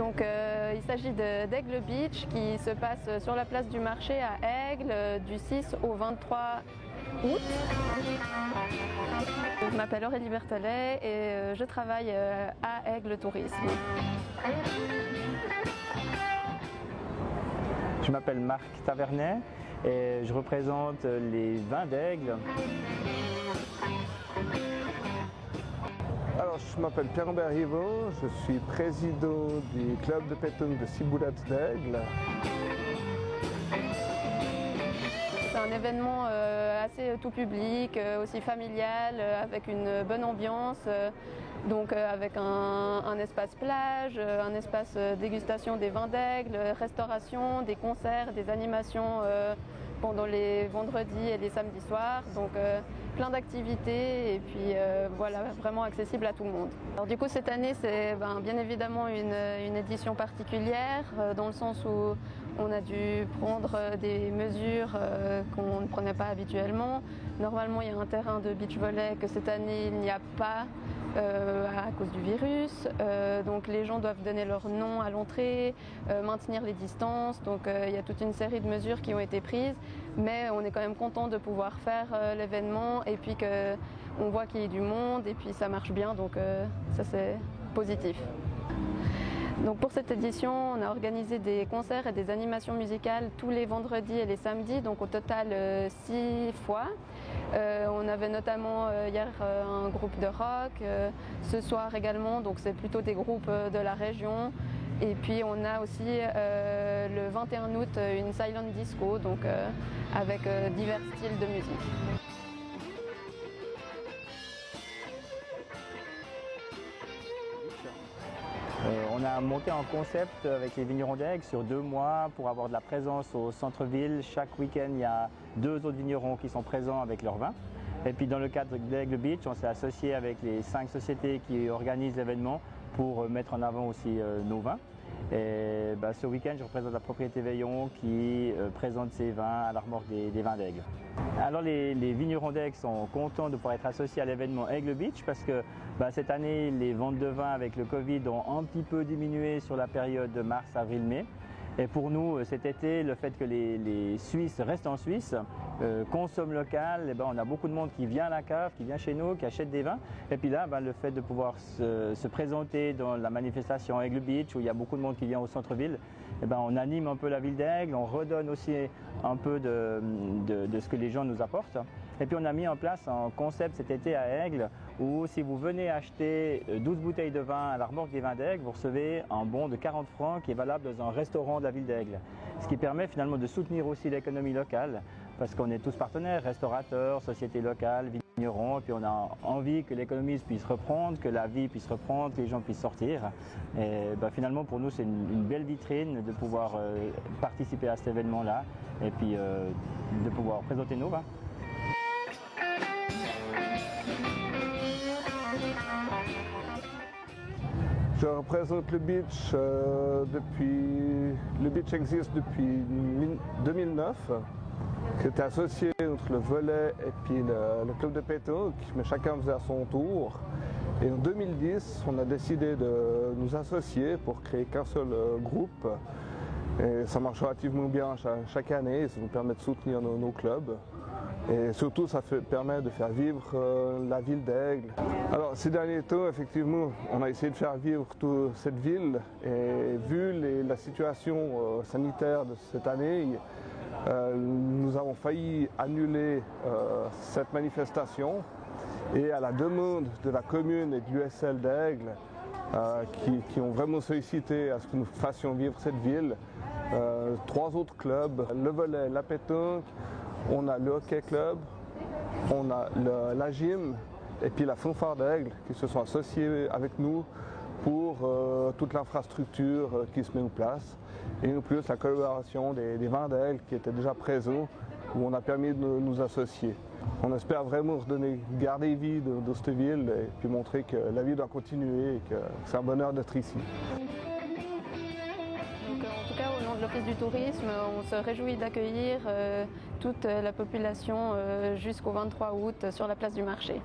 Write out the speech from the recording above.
Donc il s'agit d'Aigle Beach qui se passe sur la place du marché à Aigle du 6 au 23 août. Je m'appelle Aurélie Berthollet et je travaille à Aigle Tourisme. Je m'appelle Marc Tavernet et je représente les vins d'Aigle. Alors, je m'appelle Pierre-Robert Rivaud, je suis président du club de pétanque de Ciboulette d'Aigle. C'est un événement assez tout public, aussi familial, avec une bonne ambiance, donc avec un espace plage, un espace dégustation des vins d'Aigle, restauration, des concerts, des animations pendant les vendredis et les samedis soirs. Donc plein d'activités et puis voilà, vraiment accessible à tout le monde. Alors du coup cette année c'est bien évidemment une édition particulière dans le sens où on a dû prendre des mesures qu'on ne prenait pas habituellement. Normalement il y a un terrain de beach volley que cette année il n'y a pas à cause du virus. Donc les gens doivent donner leur nom à l'entrée, maintenir les distances. Donc il y a toute une série de mesures qui ont été prises, mais on est quand même content de pouvoir faire l'événement et puis qu'on voit qu'il y a du monde et puis ça marche bien, donc ça c'est positif. Donc pour cette édition, on a organisé des concerts et des animations musicales tous les vendredis et les samedis, donc au total 6 fois. On avait notamment hier un groupe de rock, ce soir également, donc c'est plutôt des groupes de la région. Et puis on a aussi le 21 août une silent disco, donc avec divers styles de musique. On a monté un concept avec les vignerons d'Aigle sur 2 mois pour avoir de la présence au centre-ville. Chaque week-end, il y a 2 autres vignerons qui sont présents avec leurs vins. Et puis dans le cadre d'Aigle Beach, on s'est associé avec les 5 sociétés qui organisent l'événement pour mettre en avant aussi nos vins. Et ce week-end, je représente la propriété Veillon qui présente ses vins à la remorque des vins d'Aigle. Alors les vignerons d'Aigle sont contents de pouvoir être associés à l'événement Aigle Beach parce que cette année, les ventes de vin avec le Covid ont un petit peu diminué sur la période de mars, avril, mai. Et pour nous, cet été, le fait que les Suisses restent en Suisse, consomment local, on a beaucoup de monde qui vient à la cave, qui vient chez nous, qui achète des vins. Et puis là, le fait de pouvoir se présenter dans la manifestation Aigle Beach, où il y a beaucoup de monde qui vient au centre-ville, on anime un peu la ville d'Aigle, on redonne aussi un peu de ce que les gens nous apportent. Et puis on a mis en place un concept cet été à Aigle où si vous venez acheter 12 bouteilles de vin à la remorque des vins d'Aigle, vous recevez un bon de 40 francs qui est valable dans un restaurant de la ville d'Aigle. Ce qui permet finalement de soutenir aussi l'économie locale parce qu'on est tous partenaires, restaurateurs, sociétés locales, vignerons, et puis on a envie que l'économie puisse reprendre, que la vie puisse reprendre, que les gens puissent sortir. Et finalement pour nous c'est une belle vitrine de pouvoir participer à cet événement-là et puis de pouvoir présenter nos vins. Je représente le beach le beach existe depuis 2009. C'était associé entre le volley et puis le club de pétanque, mais chacun faisait à son tour. Et en 2010, on a décidé de nous associer pour créer qu'un seul groupe. Et ça marche relativement bien chaque année et ça nous permet de soutenir nos clubs. Et surtout, ça permet de faire vivre la ville d'Aigle. Alors, ces derniers temps, effectivement, on a essayé de faire vivre toute cette ville. Et vu la situation sanitaire de cette année, nous avons failli annuler cette manifestation. Et à la demande de la commune et de l'USL d'Aigle, qui ont vraiment sollicité à ce que nous fassions vivre cette ville, 3 autres clubs, le volley, la pétanque, on a le hockey club, on a la gym et puis la fanfare d'Aigle qui se sont associés avec nous pour toute l'infrastructure qui se met en place. Et en plus la collaboration des vins d'Aigle qui étaient déjà présents où on a permis de nous associer. On espère vraiment garder vie de cette ville et puis montrer que la vie doit continuer et que c'est un bonheur d'être ici. En tout cas, au nom de l'Office du tourisme, on se réjouit d'accueillir toute la population jusqu'au 23 août sur la place du marché.